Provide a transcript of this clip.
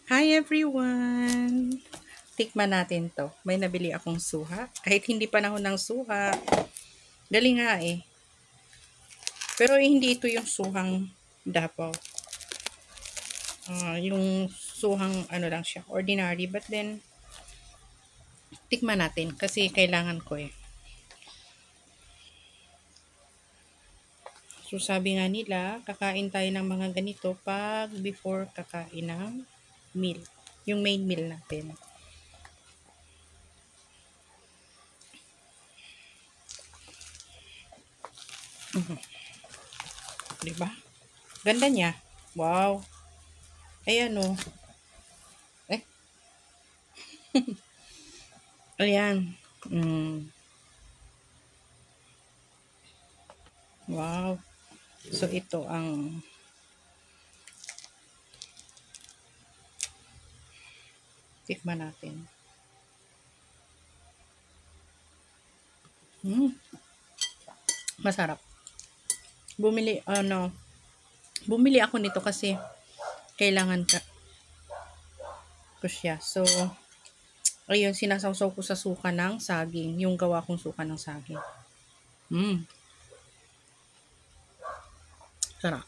Hi everyone! Tikman natin to. May nabili akong suha. Kahit hindi panahon ng suha. Galing nga eh. Pero hindi ito yung suhang Davao. Yung suhang ano lang siya. Ordinary. But then, tikman natin. Kasi kailangan ko eh. So sabi nga nila, kakain tayo ng mga ganito pag before kakain ng meal. Yung main meal natin. Diba? Ganda niya. Wow. Ayan o. Eh. Ayan. Wow. So, ito ang tikman natin. Masarap. Bumili ako nito kasi kailangan ko siya. So, ayun, sinasawsaw ko sa suka ng saging. Yung gawa kong suka ng saging. Sarap.